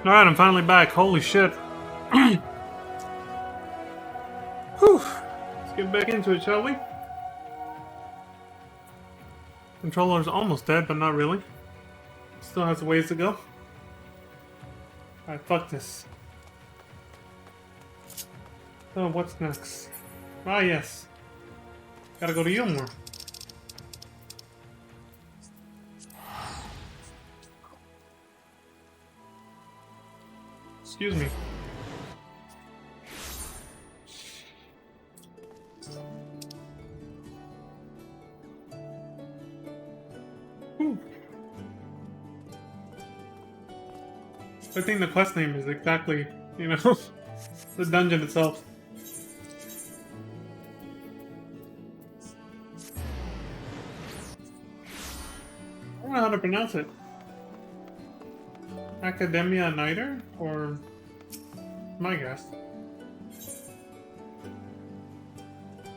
Alright, I'm finally back. Holy shit. Whew. Let's get back into it, shall we? Controller's almost dead, but not really. Still has a ways to go. Alright, fuck this. So, what's next? Ah, yes. Gotta go to Yulmore. Excuse me. Whew. I think the quest name is exactly, you know, the dungeon itself. I don't know how to pronounce it. Academia Niter? Or my guess.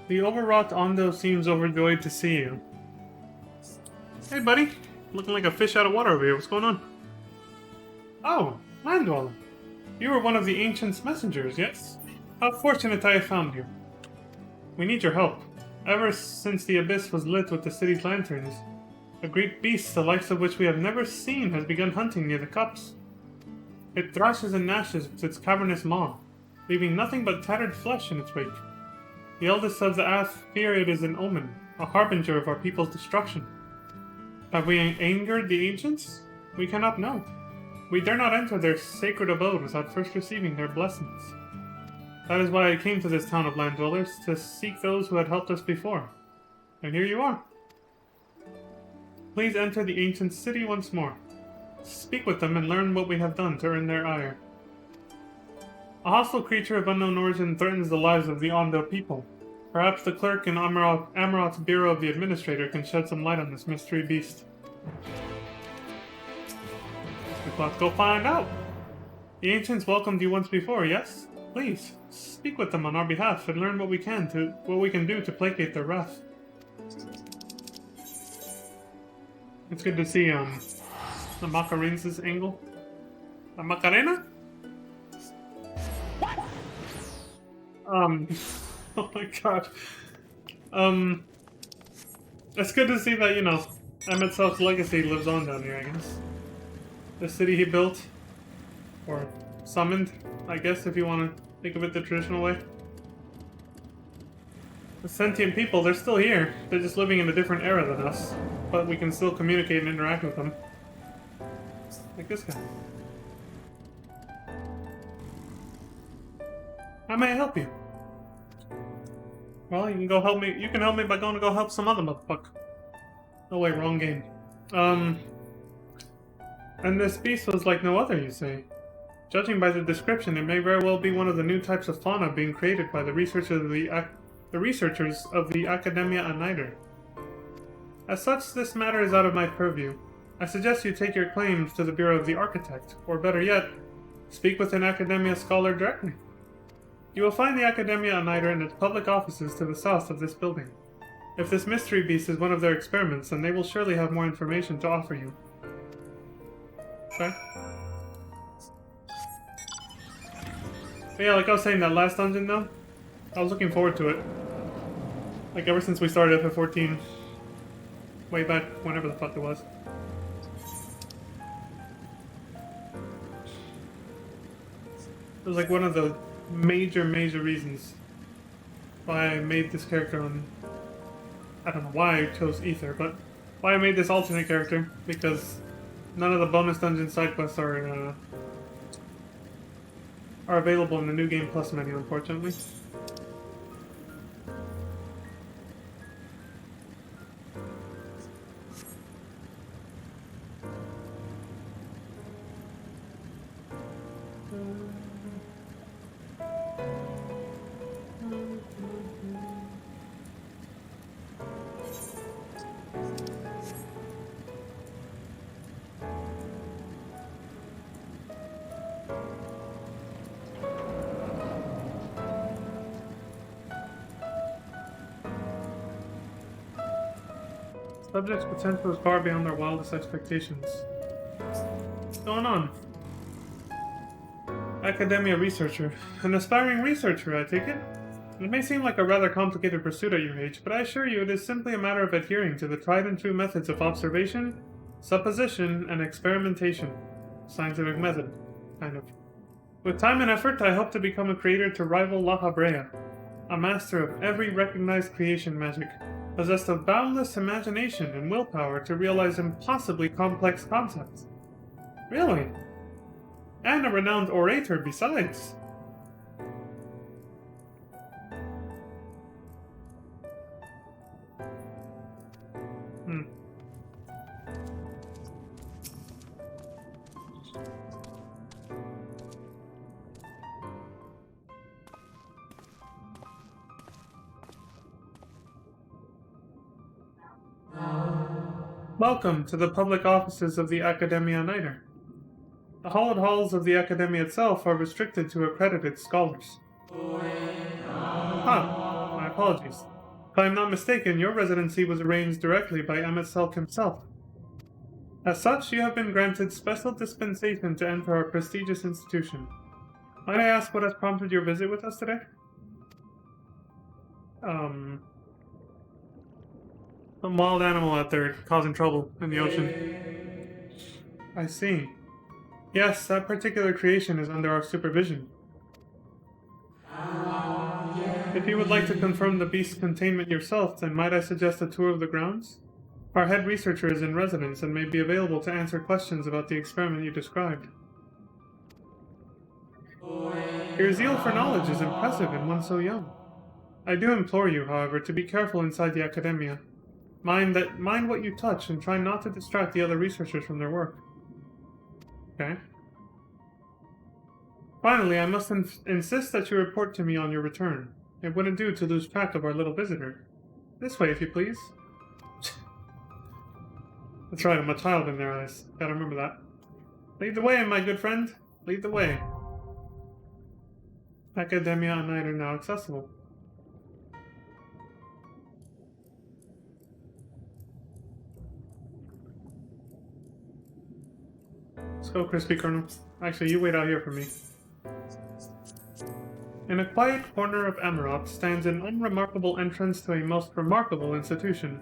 The overwrought Ondo seems overjoyed to see you. Hey buddy, looking like a fish out of water over here. What's going on? Oh, Land Dweller. You were one of the Ancient's messengers, yes? How fortunate I have found you. We need your help. Ever since the abyss was lit with the city's lanterns, a great beast, the likes of which we have never seen, has begun hunting near the cups. It thrashes and gnashes with its cavernous maw, leaving nothing but tattered flesh in its wake. The eldest of the Ath fear it is an omen, a harbinger of our people's destruction. Have we angered the ancients? We cannot know. We dare not enter their sacred abode without first receiving their blessings. That is why I came to this town of land dwellers, to seek those who had helped us before. And here you are. Please enter the ancient city once more. Speak with them and learn what we have done to earn their ire. A hostile creature of unknown origin threatens the lives of the Ondo people. Perhaps the clerk in Amaroth's Bureau of the Administrator can shed some light on this mystery beast. Let's go find out. The ancients welcomed you once before, yes? Please, speak with them on our behalf and learn what we can do to placate their wrath. It's good to see the Macarena's angle. The Macarena? What? Oh my god. It's good to see that, you know, Emetsel's legacy lives on down here, I guess. The city he built, or summoned, I guess, if you want to think of it the traditional way. The sentient people, they're still here. They're just living in a different era than us, but we can still communicate and interact with them. Like this guy. How may I help you? Well, you can go help me. You can help me by going to go help some other motherfucker. Oh wait, wrong game. And this beast was like no other, you say? Judging by the description, it may very well be one of the new types of fauna being created by the researchers of the Academia Niter. As such, this matter is out of my purview. I suggest you take your claims to the Bureau of the Architect, or better yet, speak with an Academia scholar directly. You will find the Academia Niter in its public offices to the south of this building. If this mystery beast is one of their experiments, then they will surely have more information to offer you. Okay. But yeah, like I was saying, that last dungeon though, I was looking forward to it. Like ever since we started FF14. Way back, whenever the fuck it was. It was like one of the major reasons why I made this character on... I don't know why I chose Ether, but why I made this alternate character, because none of the bonus dungeon side quests are available in the New Game Plus menu, unfortunately. Subject's potential is far beyond their wildest expectations. What's going on? Academia researcher. An aspiring researcher, I take it? It may seem like a rather complicated pursuit at your age, but I assure you it is simply a matter of adhering to the tried and true methods of observation, supposition, and experimentation. Scientific method, kind of. With time and effort, I hope to become a creator to rival La Habrea, a master of every recognized creation magic, possessed of boundless imagination and willpower to realize impossibly complex concepts. Really? And a renowned orator besides. Welcome to the public offices of the Academia Niter. The hallowed halls of the Academia itself are restricted to accredited scholars. My apologies. If I am not mistaken, your residency was arranged directly by Emmett Selk himself. As such, you have been granted special dispensation to enter our prestigious institution. Might I ask what has prompted your visit with us today? Some wild animal out there causing trouble in the ocean. I see. Yes, that particular creation is under our supervision. If you would like to confirm the beast's containment yourself, then might I suggest a tour of the grounds? Our head researcher is in residence and may be available to answer questions about the experiment you described. Your zeal for knowledge is impressive in one so young. I do implore you, however, to be careful inside the Academia. Mind what you touch and try not to distract the other researchers from their work. Okay. Finally, I must insist that you report to me on your return. It wouldn't do to lose track of our little visitor. This way, if you please. That's right, I'm a child in their eyes. Gotta remember that. Lead the way, my good friend. Lead the way. Academia and Night are now accessible. Let's go, Crispy Colonel. Actually, you wait out here for me. In a quiet corner of Amarok stands an unremarkable entrance to a most remarkable institution.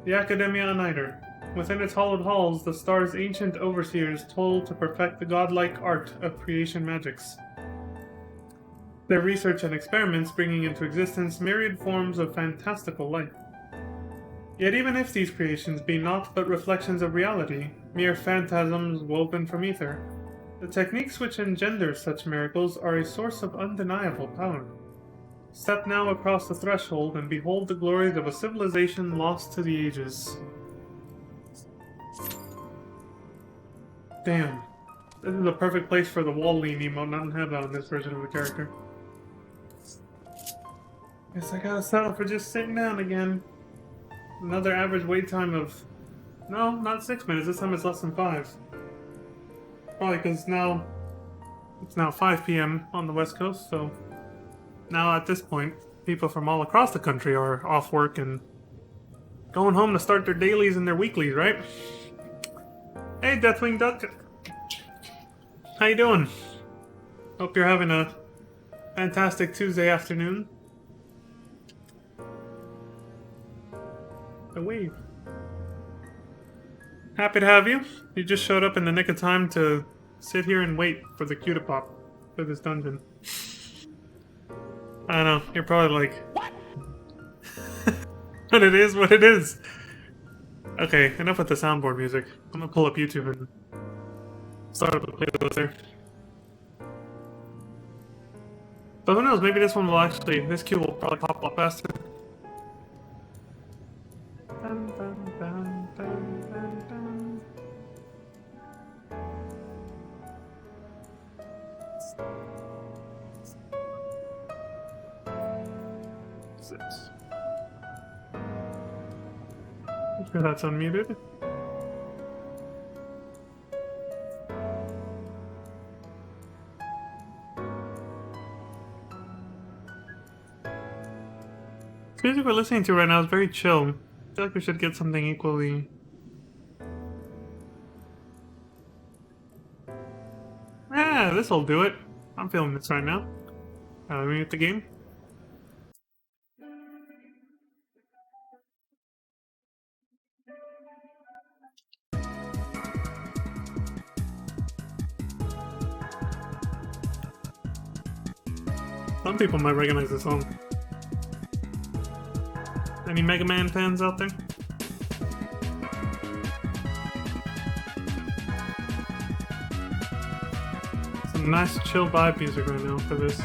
The Academia Niter. Within its hallowed halls, the star's ancient overseers toil to perfect the godlike art of creation magics. Their research and experiments bringing into existence myriad forms of fantastical life. Yet even if these creations be naught but reflections of reality, mere phantasms woven from ether, the techniques which engender such miracles are a source of undeniable power. Step now across the threshold and behold the glories of a civilization lost to the ages. Damn. This is a perfect place for the wall lean emote. I don't have that on this version of the character. Guess I gotta settle for just sitting down again. Another average wait time of... No, not 6 minutes. This time it's less than 5. Probably because now... It's now 5 p.m. on the West Coast, so... Now at this point, people from all across the country are off work and... going home to start their dailies and their weeklies, right? Hey, Deathwing Duck! How you doing? Hope you're having a fantastic Tuesday afternoon. A wave. Happy to have you. You just showed up in the nick of time to sit here and wait for the queue to pop for this dungeon. I know, you're probably like... What? But it is what it is. Okay, enough with the soundboard music. I'm gonna pull up YouTube and start up a playlist there. But who knows, maybe this one will actually... This queue will probably pop up faster. Dun, dun, dun, dun, dun, dun. Six. Make sure that's unmuted. The music we're listening to right now is very chill. I feel like we should get something equally... this'll do it. I'm feeling this right now. Let me hit the game. Some people might recognize this song. Any Mega Man fans out there? Some nice chill vibe music right now for this.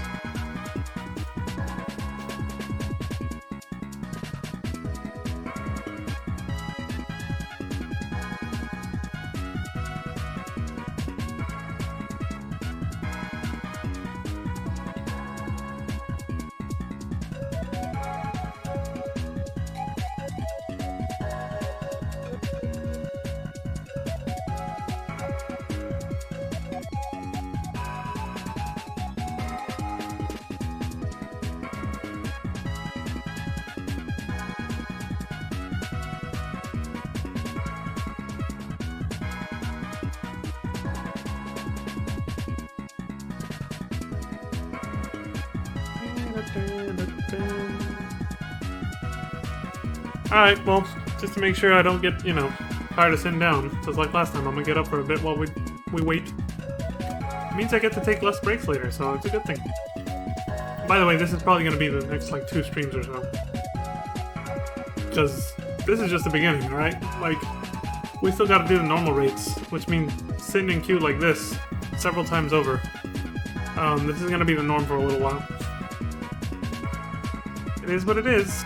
Alright, well, just to make sure I don't get, you know, tired of sitting down, just like last time, I'm gonna get up for a bit while we wait. It means I get to take less breaks later, so it's a good thing. By the way, this is probably gonna be the next, like, 2 streams or so. Because this is just the beginning, alright? Like, we still gotta do the normal rates, which means sitting in queue like this several times over. This is gonna be the norm for a little while. It is what it is.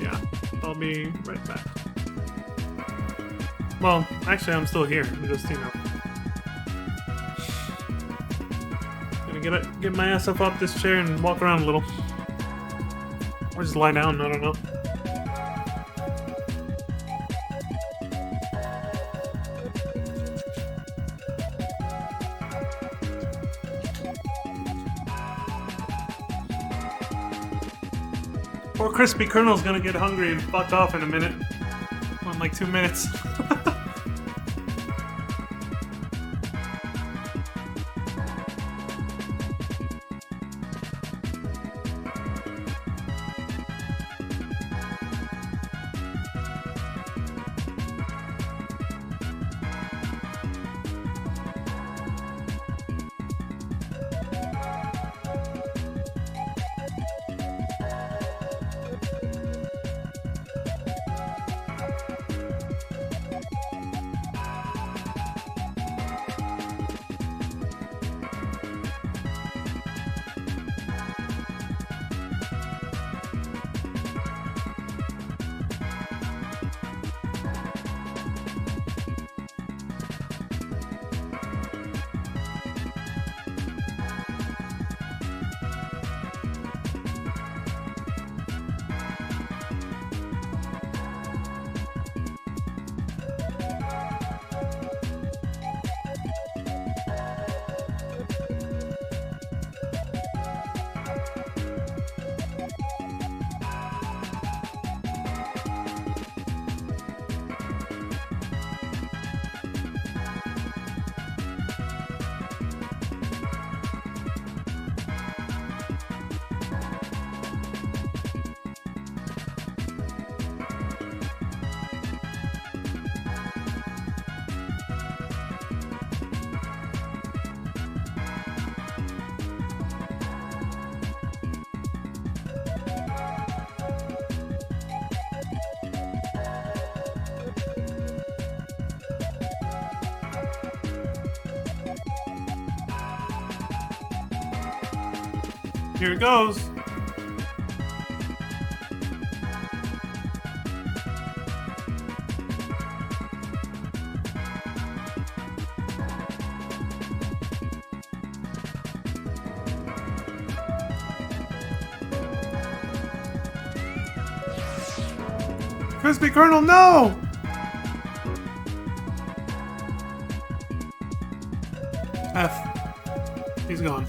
Yeah, I'll be right back. Well, actually, I'm still here. I'm just, you know, gonna get my ass up off this chair and walk around a little. Or just lie down, I don't know. Poor Crispy Colonel's gonna get hungry and fuck off in a minute. In like 2 minutes. Here it goes. Crispy Colonel, no! F. He's gone.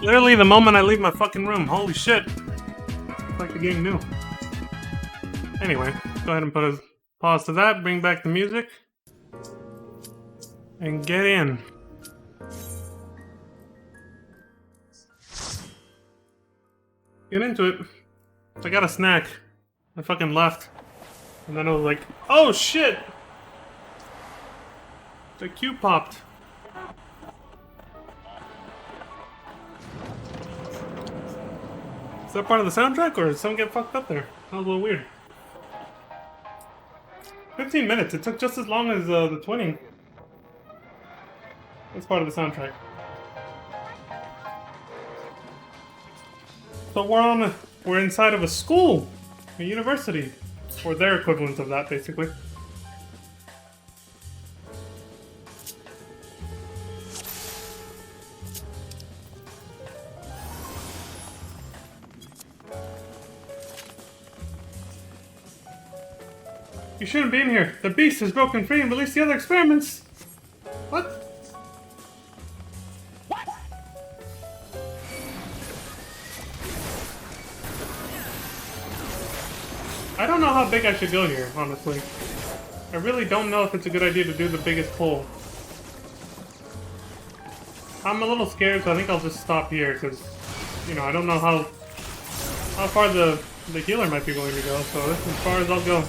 Literally the moment I leave my fucking room. Holy shit. It's like the game knew. Anyway, go ahead and put a pause to that, bring back the music, and get in. Get into it. I got a snack. I fucking left. And then I was like, oh shit! The cube popped. Is that part of the soundtrack, or did someone get fucked up there? That was a little weird. 15 minutes. It took just as long as the twinning. That's part of the soundtrack. So we're inside of a school, a university, or their equivalent of that, basically. You shouldn't be in here. The beast has broken free and released the other experiments. What? What? I don't know how big I should go here, honestly. I really don't know if it's a good idea to do the biggest pull. I'm a little scared, so I think I'll just stop here, because, you know, I don't know how far the healer might be willing to go, so this is as far as I'll go.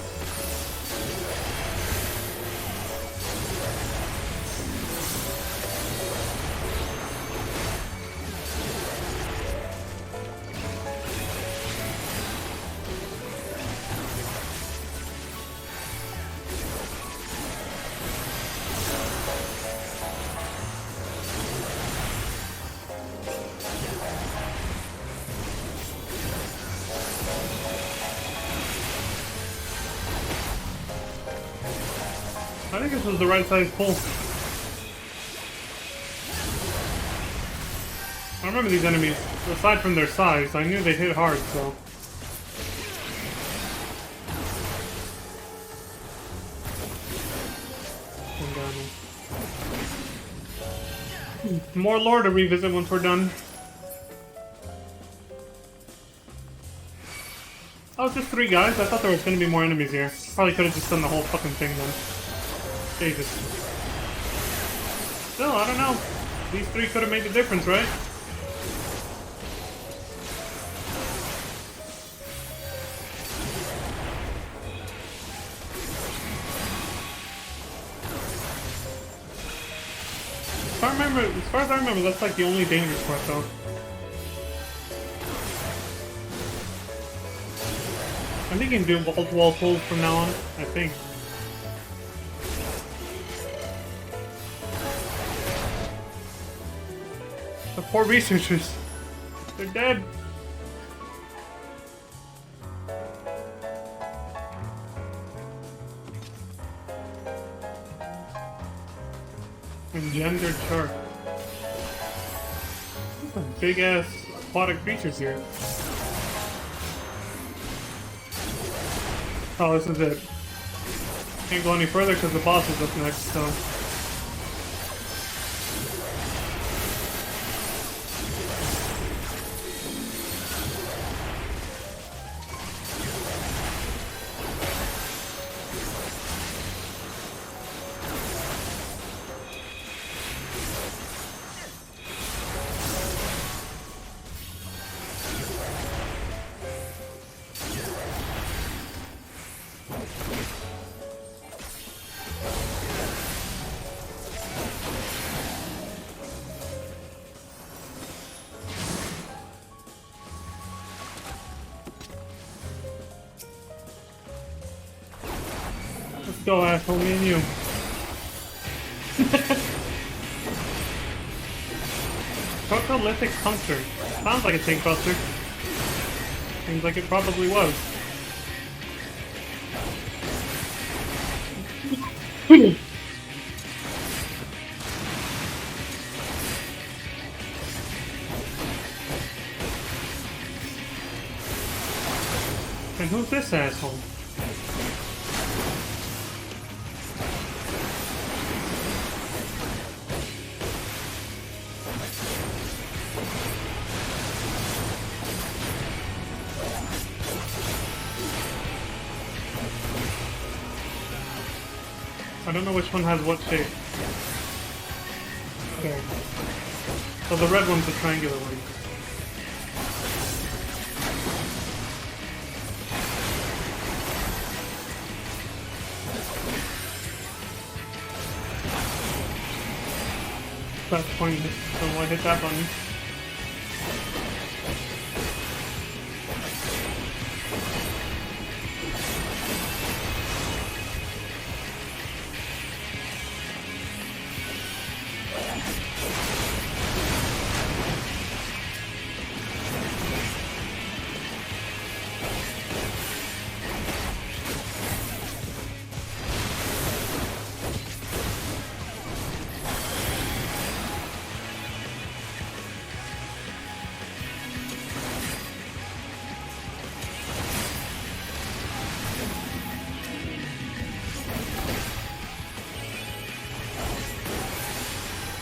I think this was the right size pull. I remember these enemies, aside from their size, I knew they hit hard, so... More lore to revisit once we're done. Oh, it's just 3 guys? I thought there was gonna be more enemies here. Probably could have just done the whole fucking thing then. Jesus. Still, I don't know. These 3 could have made the difference, right? As far as I remember, that's like the only dangerous part, though. I think you can do wall-to-wall pulls from now on, I think. The poor researchers. They're dead. Engendered shark. Some big-ass aquatic creatures here. Oh, this is it. Can't go any further because the boss is up next, so... Let's go, asshole, me and you. Protolithic puncture. Sounds like a tank buster. Seems like it probably was. And who's this asshole? I don't know which one has what shape. Okay. So the red one's the triangular one. That's pointless, so why hit that button?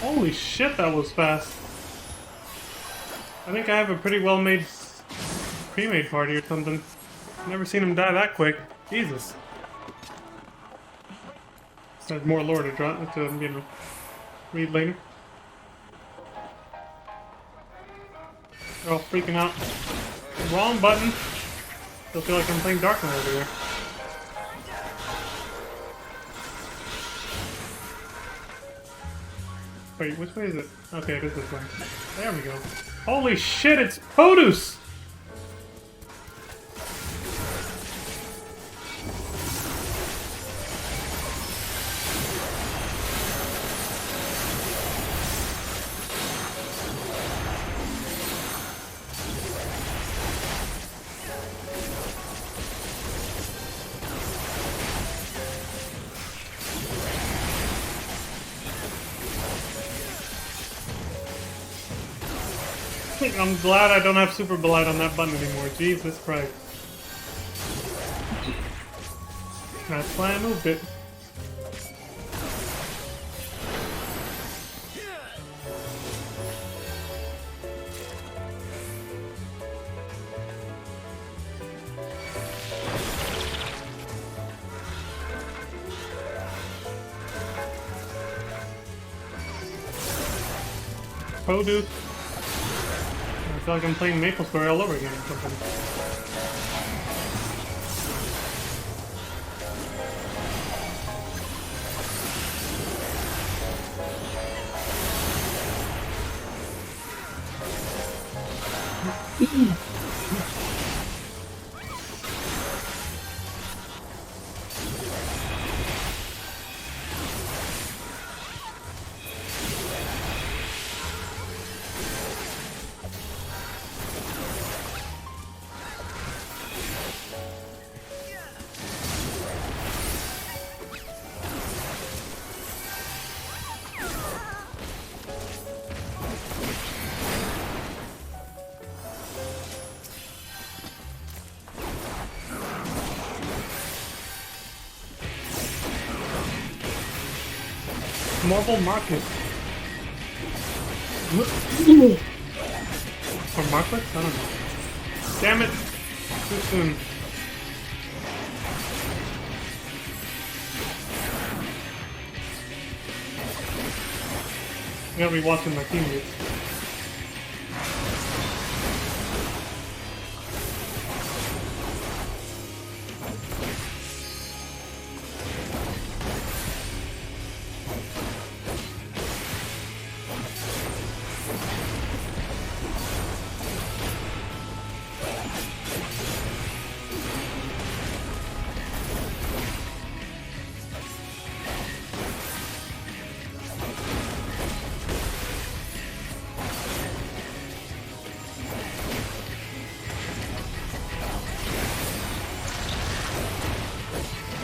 Holy shit, that was fast. I think I have a pretty well-made pre-made party or something. Never seen him die that quick. Jesus. There's more lore to drop to, you know, read later. They're all freaking out. Wrong button. Still feel like I'm playing Dark Knight over here. Wait, which way is it? Okay, it is this way. There we go. Holy shit, it's Produce! I'm glad I don't have Super Blight on that button anymore. Jesus Christ. That's why I moved it. Produce. I feel like I'm playing Maple Story all over again or something. Marble Market. Or Market? I don't know. Damn it! Too soon. I gotta be watching my teammates.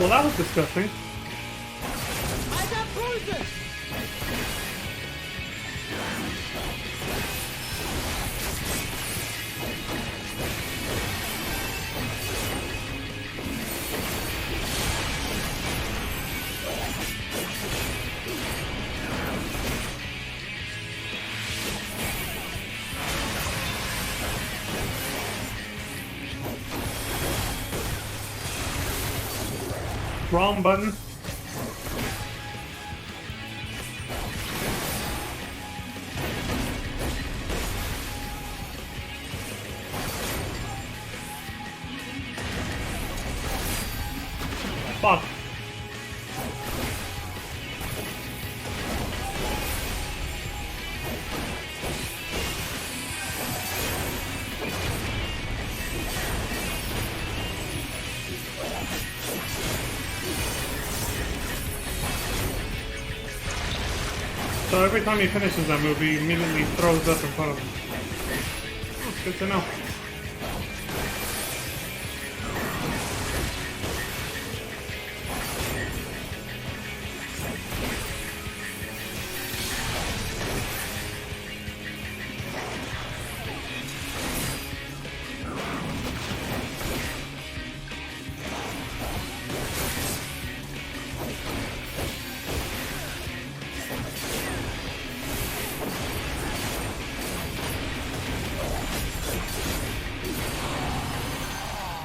Well, that was disgusting. I got poison! Wrong button. Fuck. So every time he finishes that move, he immediately throws up in front of him. Oh, good to know.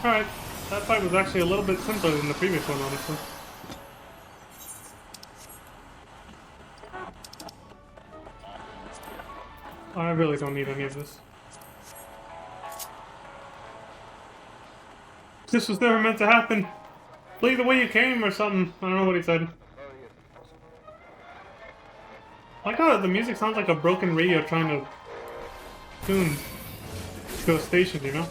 Alright, that fight was actually a little bit simpler than the previous one, honestly. I really don't need any of this. This was never meant to happen. Leave the way you came or something. I don't know what he said. I like how the music sounds like a broken radio trying to tune to a station, you know?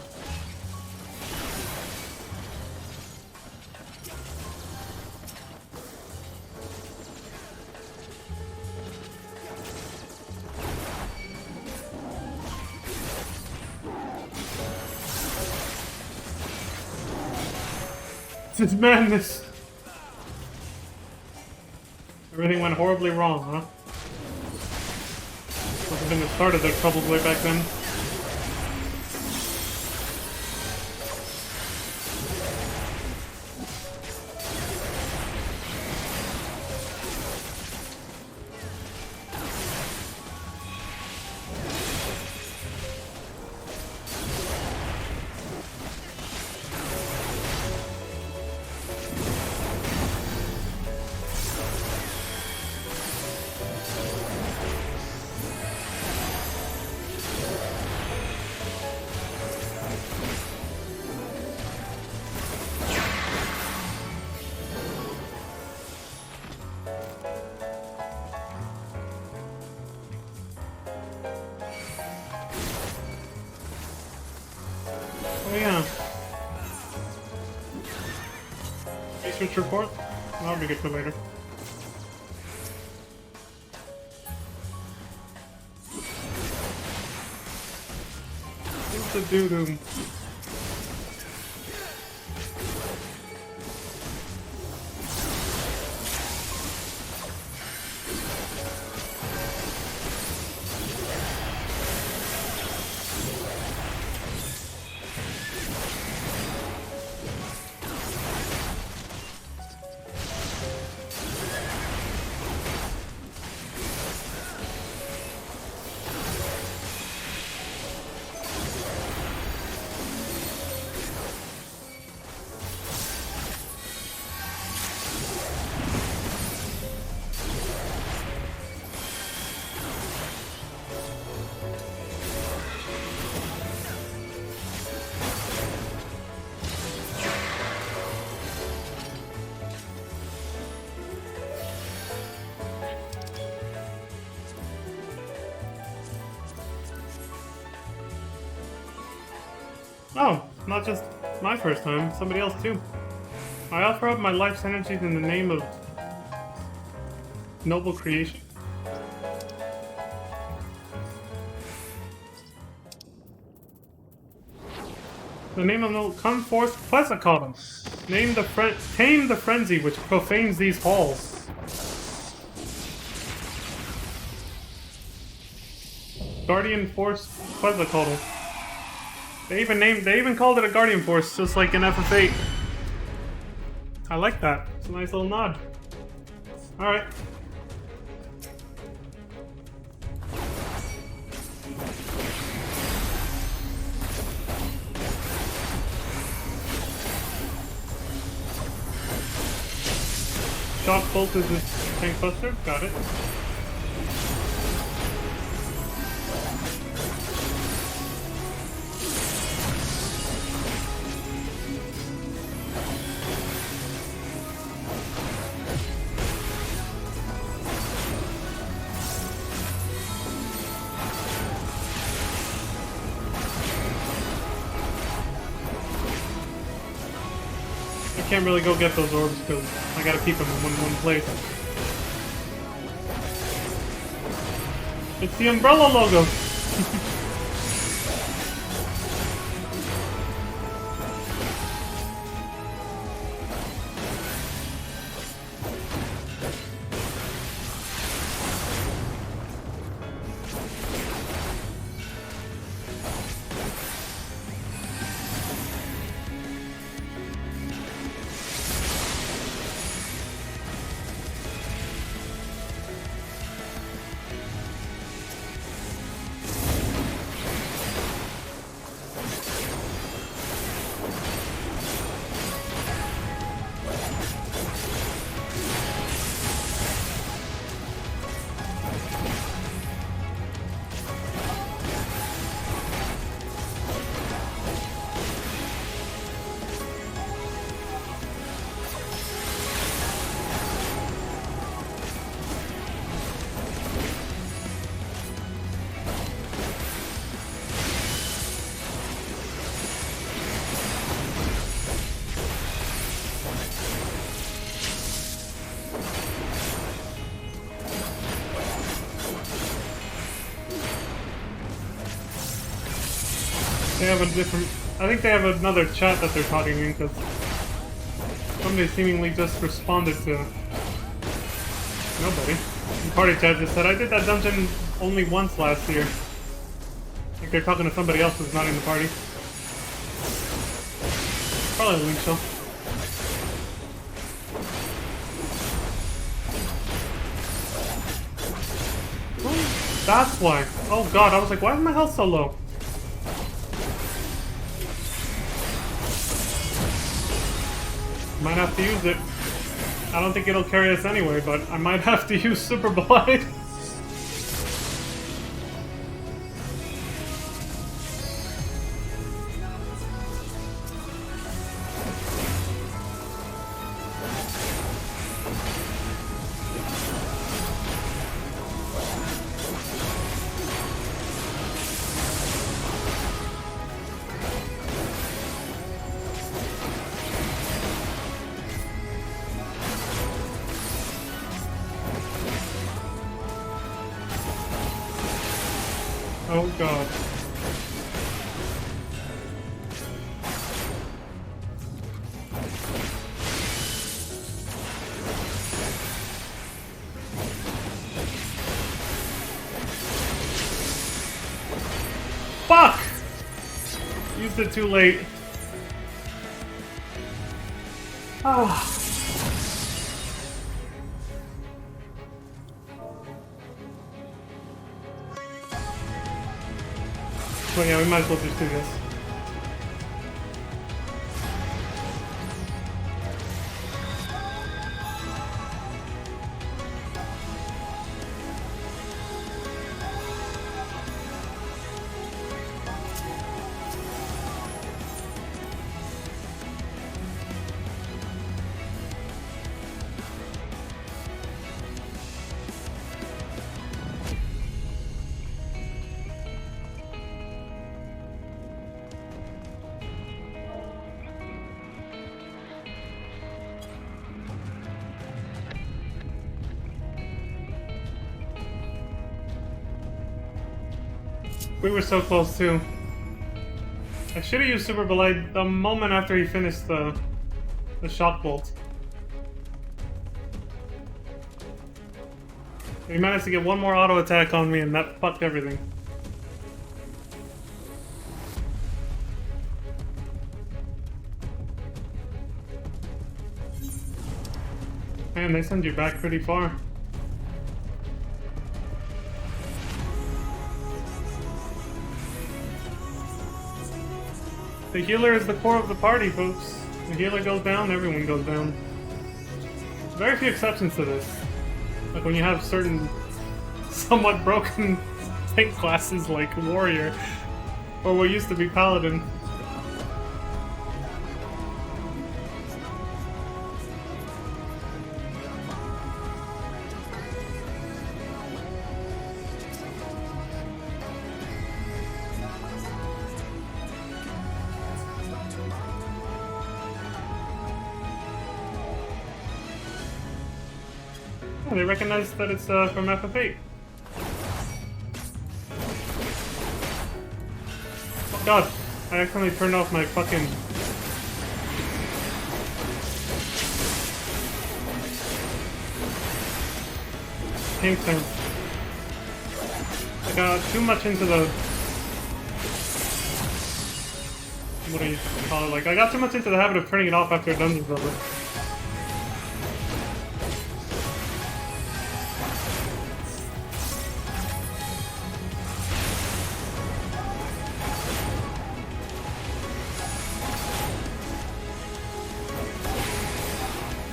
This is madness. Everything went horribly wrong, huh? Must have been the start of their troubles way back then. Oh yeah. Research report? That'll be good for later. What's the doo-doo? Oh, not just my first time, somebody else too. I offer up my life's energies in the name of noble creation. The name of noble, come forth, Quetzalcoatl. Tame the frenzy which profanes these halls. Guardian Force Quetzalcoatl. They even called it a Guardian Force, just like in FF8. I like that. It's a nice little nod. Alright. Shock Bolt is this tank buster. Got it. I can't really go get those orbs because I gotta keep them in one place. It's the umbrella logo! They have a different... I think they have another chat that they're talking in, because somebody seemingly just responded to... Nobody. The party chat just said, I did that dungeon only once last year. I think they're talking to somebody else who's not in the party. Probably Link Show. That's why. Oh god, I was like, why is my health so low? Might have to use it. I don't think it'll carry us anyway, but I might have to use Super Blight. Oh god. Fuck! Used it too late. Ah. Well, yeah, we might as well just do this. We were so close too. I should have used Super Blight the moment after he finished the shock bolt. He managed to get one more auto attack on me and that fucked everything. Man, they send you back pretty far. The healer is the core of the party, folks. The healer goes down, everyone goes down. There's very few exceptions to this. Like when you have certain somewhat broken tank classes like Warrior, or what used to be Paladin. Yeah, they recognize that it's from FF8. Oh god, I accidentally turned off my fucking... pink thing. I got too much into the... what do you call it? Like, I got too much into the habit of turning it off after a dungeon's over.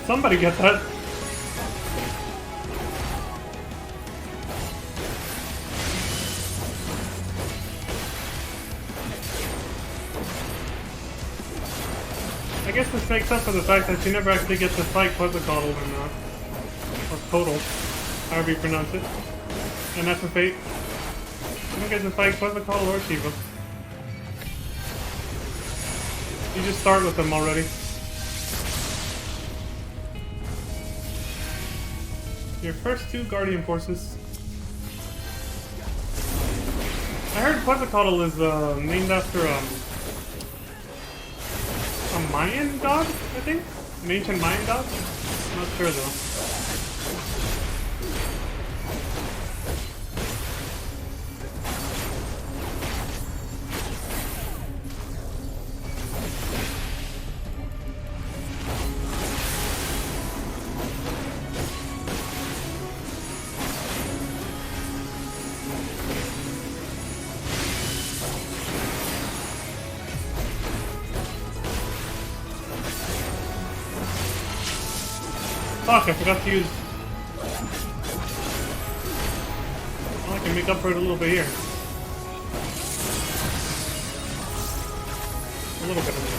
Somebody get that. I guess this makes up for the fact that you never actually get to fight Quetzalcoatl or Total, however you pronounce it. And FF8, you don't get to fight Quetzalcoatl or Shiva. You just start with them already. Your first two Guardian Forces. I heard Quetzalcoatl is named after a Mayan god, I think? An ancient Mayan god? I'm not sure though. Fuck, I forgot to use... well, I can make up for it a little bit here. A little bit of it.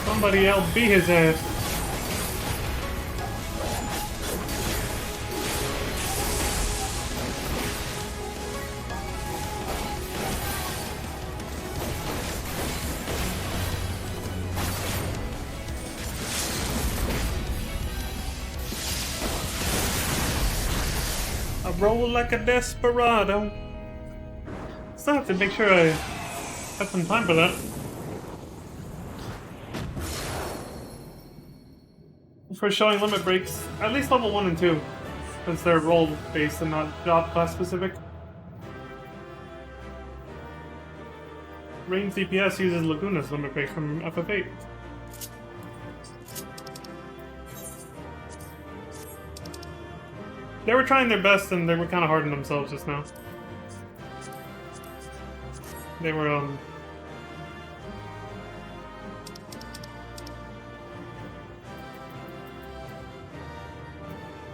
Somebody else beat his ass. I roll like a desperado. Still have to make sure I have some time for that. For showing limit breaks, at least level 1 and 2, since they're role based and not job class specific. Range DPS uses Laguna's limit break from FF8. They were trying their best and they were kind of hard on themselves just now. They were,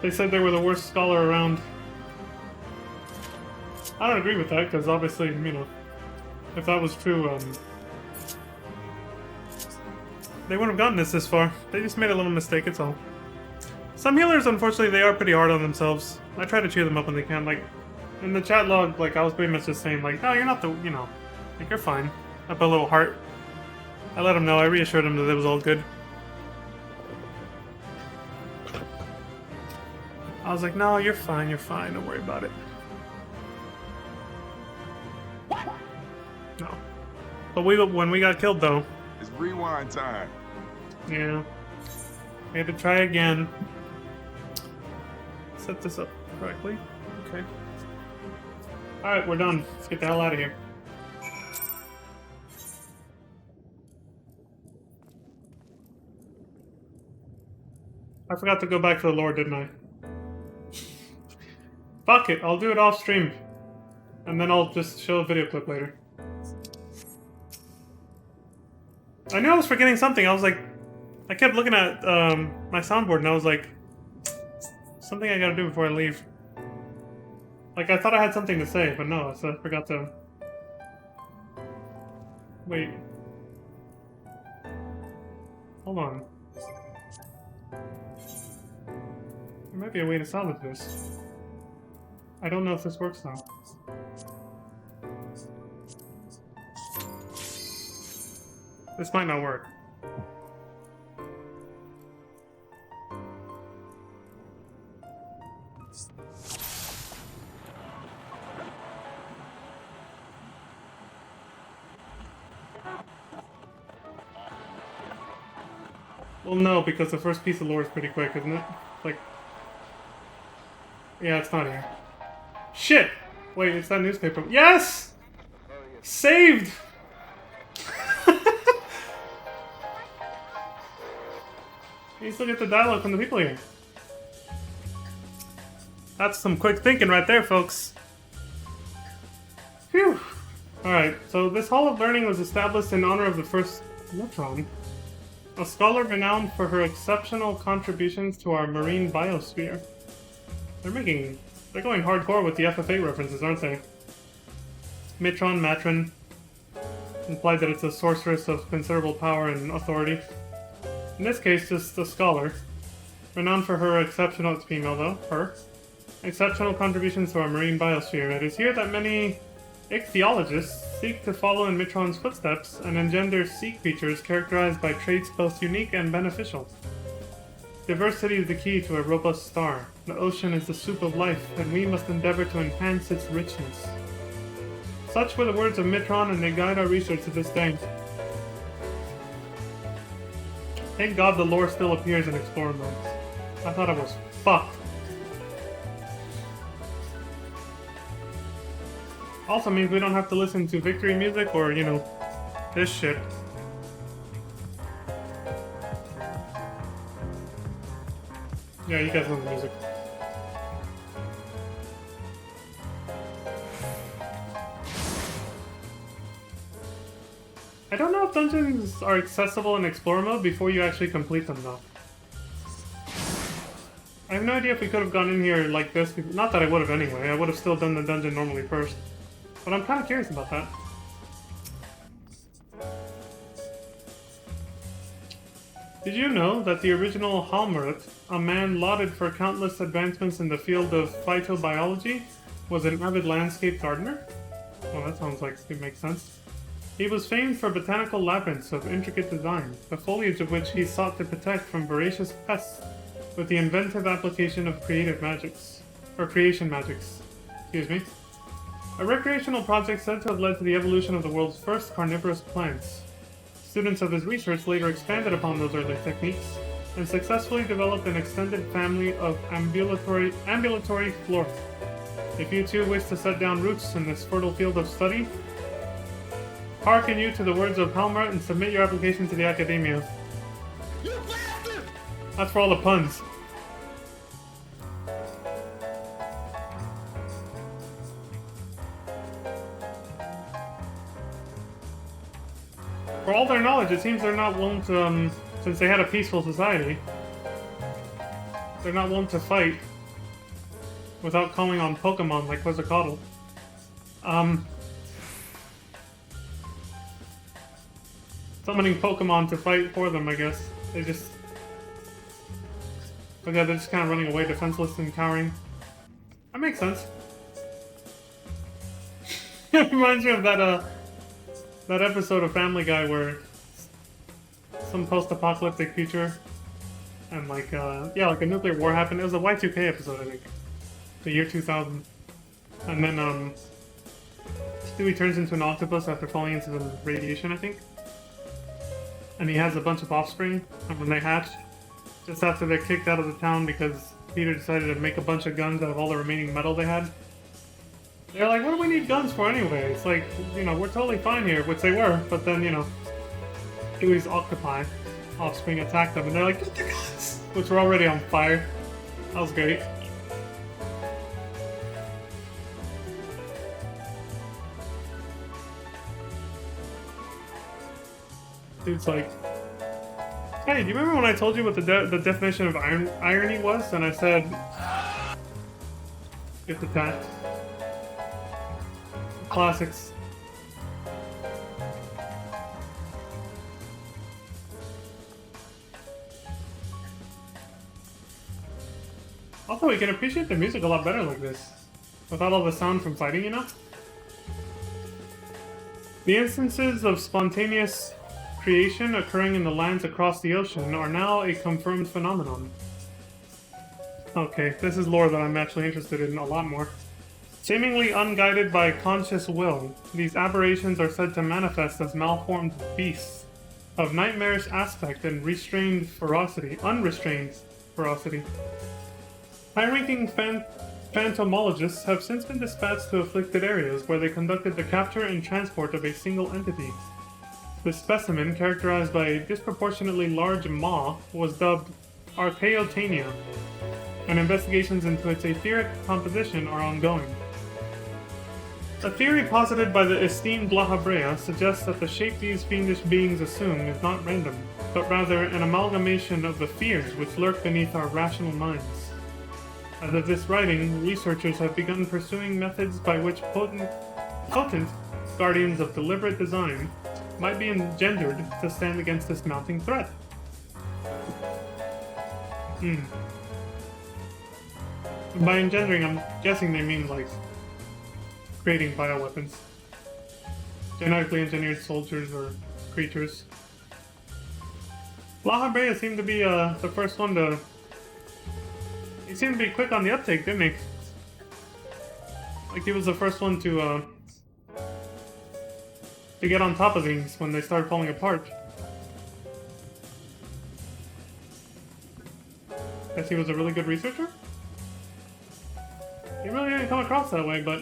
they said they were the worst scholar around. I don't agree with that, because obviously, you know, if that was true, they wouldn't have gotten this far. They just made a little mistake, it's all. Some healers, unfortunately, they are pretty hard on themselves. I try to cheer them up when they can. Like, in the chat log, like, I was pretty much just saying, like, no, you're not the, you know, like, you're fine. I put a little heart. I let them know, I reassured them that it was all good. I was like, no, you're fine, don't worry about it. No. But when we got killed, though... It's rewind time. Yeah. We had to try again. Set this up correctly. Okay. Alright, we're done. Let's get the hell out of here. I forgot to go back to the lore, didn't I? Fuck it, I'll do it off stream. And then I'll just show a video clip later. I knew I was forgetting something. I was like... I kept looking at my soundboard and I was like... Something I gotta do before I leave. Like, I thought I had something to say, but no, so I forgot to... Wait. Hold on. There might be a way to salvage this. I don't know if this works now. This might not work. Well, no, because the first piece of lore is pretty quick, isn't it? Like... Yeah, it's not here. Shit! Wait, it's that newspaper. Yes! Saved! You still get the dialogue from the people here. That's some quick thinking right there, folks. Phew! Alright, so this Hall of Learning was established in honor of the first Metron, a scholar renowned for her exceptional contributions to our marine biosphere. They're going hardcore with the FF8 references, aren't they? Mitron, Matron, implied that it's a sorceress of considerable power and authority. In this case, just a scholar. Renowned for her exceptional, it's female though, her, exceptional contributions to our marine biosphere. It is here that many ichthyologists seek to follow in Mitron's footsteps and engender sea creatures characterized by traits both unique and beneficial. Diversity is the key to a robust star. The ocean is the soup of life, and we must endeavor to enhance its richness. Such were the words of Mitron, and they guide our research to this day. Thank God the lore still appears in Explorer mode. I thought I was fucked. Also means we don't have to listen to victory music or, you know, this shit. Yeah, you guys know the music. I don't know if dungeons are accessible in Explorer mode before you actually complete them, though. I have no idea if we could have gone in here like this. Not that I would have anyway. I would have still done the dungeon normally first. But I'm kind of curious about that. Did you know that the original Halmrit, a man lauded for countless advancements in the field of phytobiology, was an avid landscape gardener? Well, that sounds like it makes sense. He was famed for botanical labyrinths of intricate design, the foliage of which he sought to protect from voracious pests with the inventive application of creation magics. Excuse me. A recreational project said to have led to the evolution of the world's first carnivorous plants. Students of his research later expanded upon those early techniques and successfully developed an extended family of ambulatory flora. If you too wish to set down roots in this fertile field of study, hearken you to the words of Halmrit and submit your application to the Academia. You bastard! That's for all the puns. For all their knowledge, it seems they're not willing to, since they had a peaceful society, they're not willing to fight without calling on Pokemon like Quetzalcoatl. Summoning Pokemon to fight for them, I guess. They just... But yeah, they're just kind of running away, defenseless and cowering. That makes sense. It reminds me of that episode of Family Guy where some post-apocalyptic future and like like a nuclear war happened. It was a Y2K episode, I think, the year 2000. And then Stewie turns into an octopus after falling into the radiation, I think. And he has a bunch of offspring, and when they hatch, just after they're kicked out of the town because Peter decided to make a bunch of guns out of all the remaining metal they had. They're like, what do we need guns for anyway? It's like, you know, we're totally fine here, which they were, but then, you know, Dewey's octopi offspring attacked them, and they're like, get the guns! which were already on fire. That was great. Dude's like, hey, do you remember when I told you what the definition of irony was? And I said, get the tact. Classics. Also, we can appreciate the music a lot better like this, without all the sound from fighting, you know? The instances of spontaneous creation occurring in the lands across the ocean are now a confirmed phenomenon. Okay, this is lore that I'm actually interested in a lot more. Seemingly unguided by conscious will, these aberrations are said to manifest as malformed beasts of nightmarish aspect and unrestrained ferocity. High-ranking phantomologists have since been dispatched to afflicted areas where they conducted the capture and transport of a single entity. This specimen, characterized by a disproportionately large maw, was dubbed Archaeotania, and investigations into its etheric composition are ongoing. A theory posited by the esteemed La Habrea suggests that the shape these fiendish beings assume is not random, but rather an amalgamation of the fears which lurk beneath our rational minds. As of this writing, researchers have begun pursuing methods by which potent guardians of deliberate design might be engendered to stand against this mounting threat. By engendering, I'm guessing they mean, like, creating bioweapons. Genetically engineered soldiers or creatures. La Habrea seemed to be the first one to... He seemed to be quick on the uptake, didn't he? Like he was the first one to get on top of things when they started falling apart. Guess he was a really good researcher? He really didn't come across that way, but...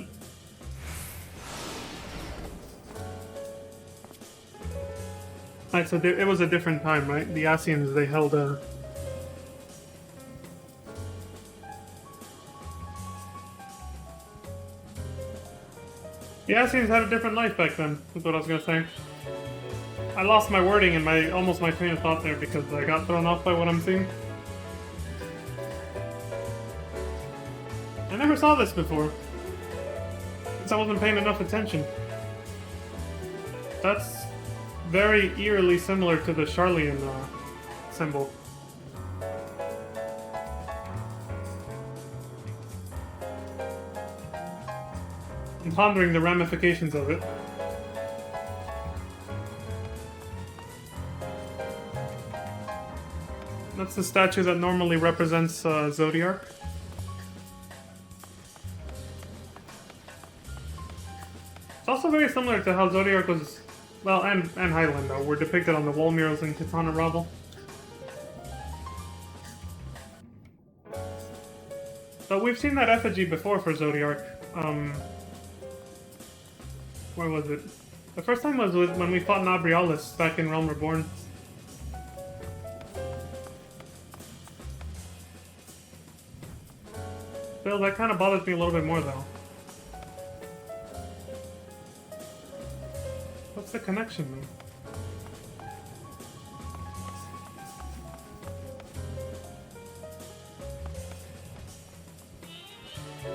Alright, so it was a different time, right? The Asians, they held a... The Asians had a different life back then, is what I was gonna say. I lost my wording and almost my train of thought there because I got thrown off by what I'm seeing. I never saw this before. Because I wasn't paying enough attention. That's very eerily similar to the Charlian symbol. I'm pondering the ramifications of it. That's the statue that normally represents Zodiac. It's also very similar to how Zodiac was, well, and Highlander were depicted on the wall murals in Katana Ravel. But we've seen that effigy before for Zodiac. Where was it? The first time was when we fought Nabrialis back in Realm Reborn. Still, that kind of bothers me a little bit more, though. What's the connection, though?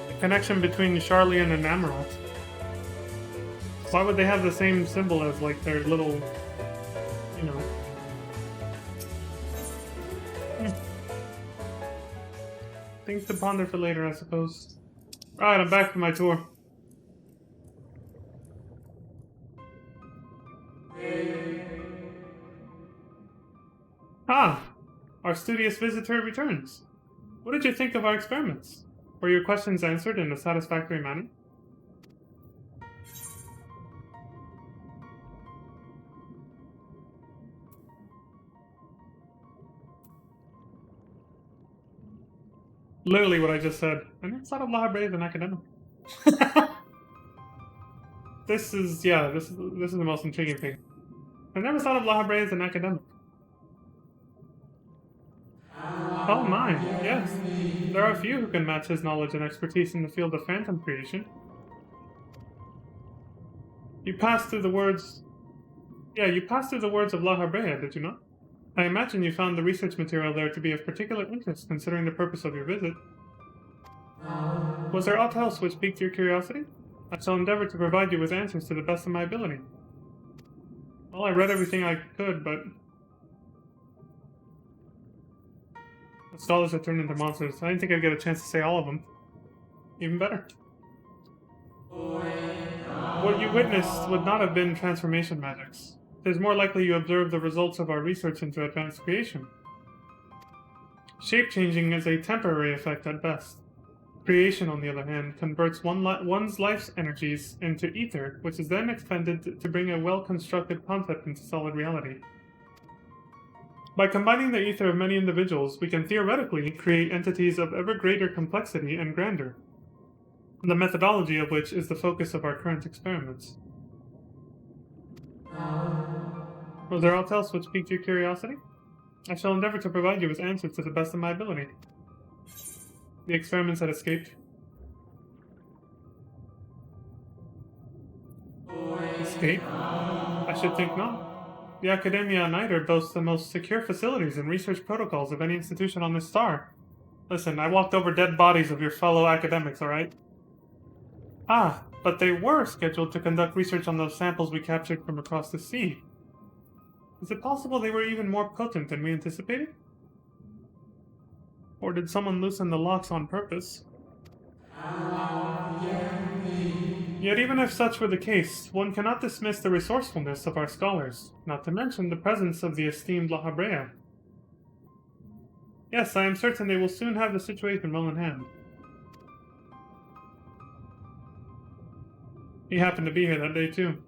The connection between Charlian and Amarant. Why would they have the same symbol as, like, their little, you know... Things to ponder for later, I suppose. Alright, I'm back from my tour. Ah! Our studious visitor returns. What did you think of our experiments? Were your questions answered in a satisfactory manner? Literally what I just said. I never thought of La Habrea as an academic. This is the most intriguing thing. I never thought of La Habrea as an academic. Oh my, yes. There are a few who can match his knowledge and expertise in the field of phantom creation. You passed through the words... Yeah, you passed through the words of La Habrea, did you not? I imagine you found the research material there to be of particular interest, considering the purpose of your visit. Was there aught else which piqued your curiosity? I shall endeavor to provide you with answers to the best of my ability. Well, I read everything I could, but... The scholars have turned into monsters. I didn't think I'd get a chance to say all of them. Even better. What you witnessed would not have been transformation magics. It is more likely you observed the results of our research into advanced creation. Shape-changing is a temporary effect at best. Creation, on the other hand, converts one's life's energies into ether, which is then expended to bring a well-constructed concept into solid reality. By combining the ether of many individuals, we can theoretically create entities of ever greater complexity and grandeur, the methodology of which is the focus of our current experiments. Was there aught else which piqued your curiosity? I shall endeavor to provide you with answers to the best of my ability. The experiments had escaped. Escape? I should think not. The Academia Niter boasts the most secure facilities and research protocols of any institution on this star. Listen, I walked over dead bodies of your fellow academics, alright? Ah, but they were scheduled to conduct research on those samples we captured from across the sea. Is it possible they were even more potent than we anticipated? Or did someone loosen the locks on purpose? Yet even if such were the case, one cannot dismiss the resourcefulness of our scholars, not to mention the presence of the esteemed La Habrea. Yes, I am certain they will soon have the situation well in hand. He happened to be here that day, too.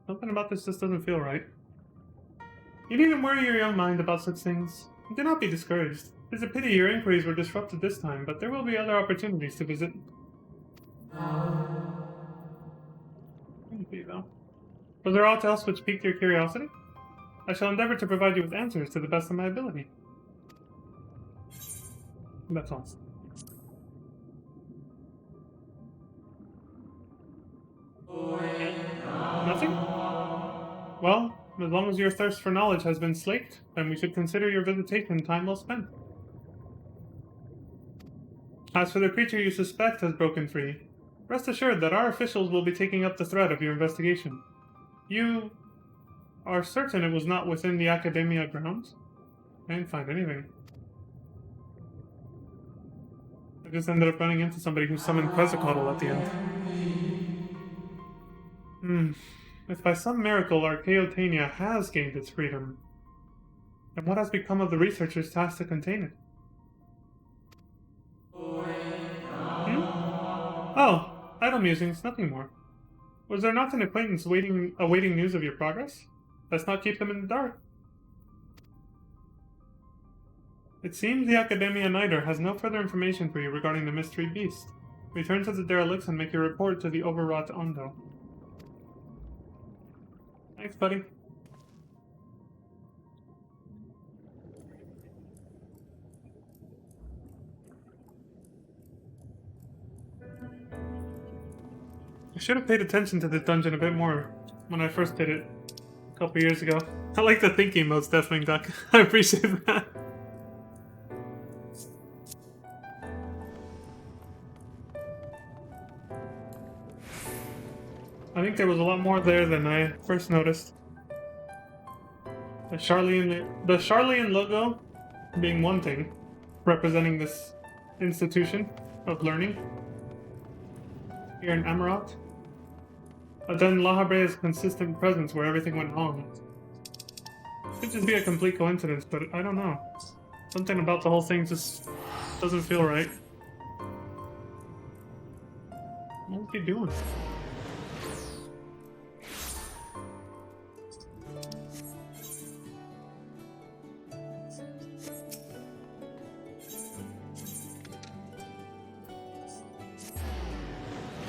Something about this just doesn't feel right. You needn't worry your young mind about such things. Do not be discouraged. It is a pity your inquiries were disrupted this time, but there will be other opportunities to visit. Maybe, though. Was there aught else which piqued your curiosity? I shall endeavor to provide you with answers to the best of my ability. That's all. Nothing? Well, as long as your thirst for knowledge has been slaked, then we should consider your visitation time well spent. As for the creature you suspect has broken free, rest assured that our officials will be taking up the thread of your investigation. You are certain it was not within the Academia grounds? I didn't find anything. I just ended up running into somebody who summoned Quetzalcoatl at the end. If by some miracle Archaeotania has gained its freedom, then what has become of the researchers tasked to contain it? Oh, idle musings, nothing more. Was there not an acquaintance awaiting news of your progress? Let's not keep them in the dark. It seems the Academia Niter has no further information for you regarding the mystery beast. Return to the derelicts and make your report to the overwrought Ondo. Thanks, buddy. I should have paid attention to this dungeon a bit more when I first did it a couple years ago. I like the thinking mode, Deathwing Duck. I appreciate that. I think there was a lot more there than I first noticed. The Charlian logo being one thing, representing this institution of learning here in Amarat. But then La Habrea's consistent presence where everything went wrong. Could just be a complete coincidence, but I don't know. Something about the whole thing just doesn't feel right. What are you doing?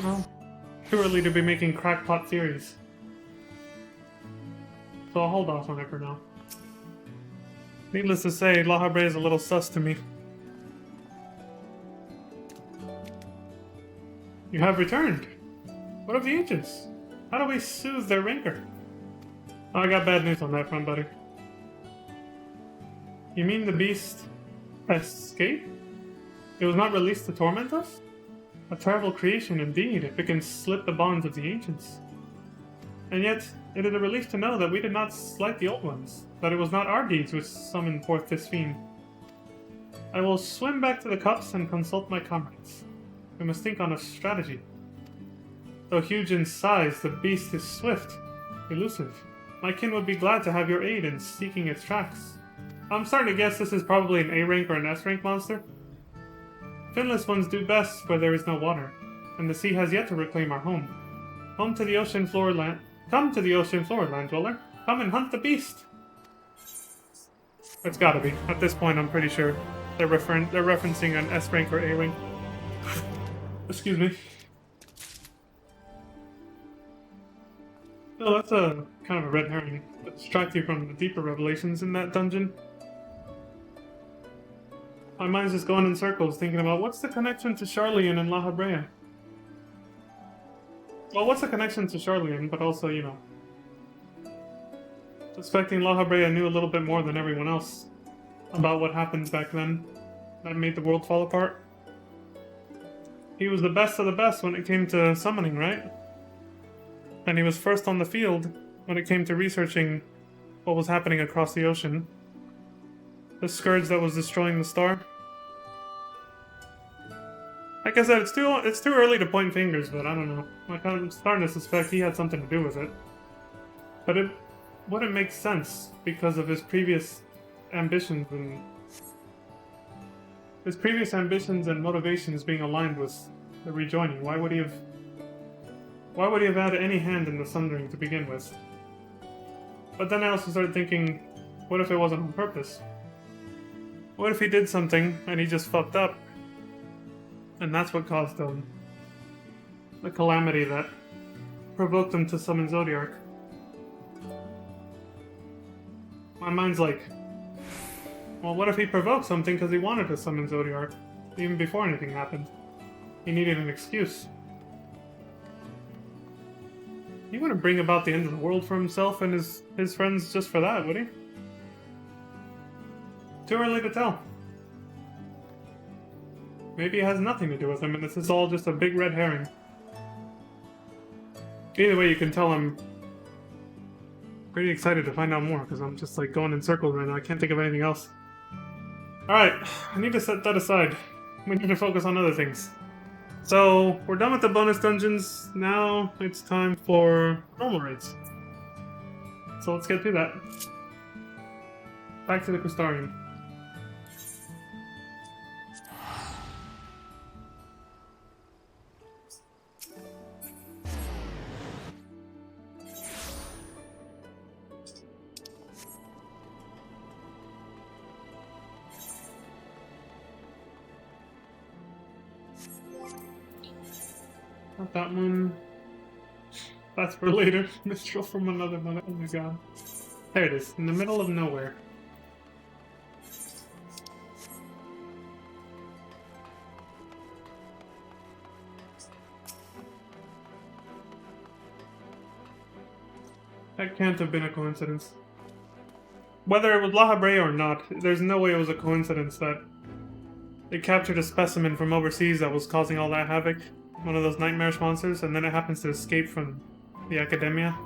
Well, too early to be making crackpot theories. so I'll hold off on it for now. Needless to say, La Habrea is a little sus to me. You have returned. What of the ancients? How do we soothe their rancor? Oh, I got bad news on that front, buddy. You mean the beast escaped? It was not released to torment us? A terrible creation indeed, if it can slip the bonds of the ancients. And yet, it is a relief to know that we did not slight the old ones, that it was not our deeds which summoned forth this fiend. I will swim back to the cups and consult my comrades. We must think on a strategy. Though huge in size, the beast is swift, elusive. My kin would be glad to have your aid in seeking its tracks. I'm starting to guess this is probably an A-rank or an S-rank monster. Finless ones do best where there is no water, and the sea has yet to reclaim our home. Home to the ocean floor land. Come to the ocean floor, land dweller. Come and hunt the beast. It's gotta be. At this point, I'm pretty sure they're referencing an S-rank or A-rank. Excuse me. No, that's a kind of a red herring. To distract you from the deeper revelations in that dungeon. My mind's just going in circles, thinking about what's the connection to Charlian and La Habrea. Well, what's the connection to Charlian, but also, you know, suspecting La Habrea knew a little bit more than everyone else about what happened back then that made the world fall apart. He was the best of the best when it came to summoning, right? And he was first on the field when it came to researching what was happening across the ocean. The scourge that was destroying the star. Like I said, it's too early to point fingers, but I don't know. Like, I'm starting to suspect he had something to do with it. But it wouldn't make sense because of his previous ambitions and motivations being aligned with the rejoining. Why would he have had any hand in the sundering to begin with? But then I also started thinking, what if it wasn't on purpose? What if he did something and he just fucked up? And that's what caused the calamity that provoked him to summon Zodiark. My mind's like, well, what if he provoked something because he wanted to summon Zodiark, even before anything happened? He needed an excuse. He wouldn't bring about the end of the world for himself and his friends just for that, would he? Too early to tell. Maybe it has nothing to do with him, and this is all just a big red herring. Either way, you can tell I'm pretty excited to find out more, because I'm just like going in circles right now. I can't think of anything else. Alright, I need to set that aside. We need to focus on other things. So, we're done with the bonus dungeons. Now it's time for normal raids. So let's get through that. Back to the Crystarium. Not that one. That's for later. Mistral from another mother. Oh my god. There it is, in the middle of nowhere. That can't have been a coincidence. Whether it was La Habrea or not, there's no way it was a coincidence that it captured a specimen from overseas that was causing all that havoc. One of those nightmarish monsters, and then it happens to escape from the academia.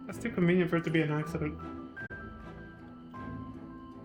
That's too convenient for it to be an accident.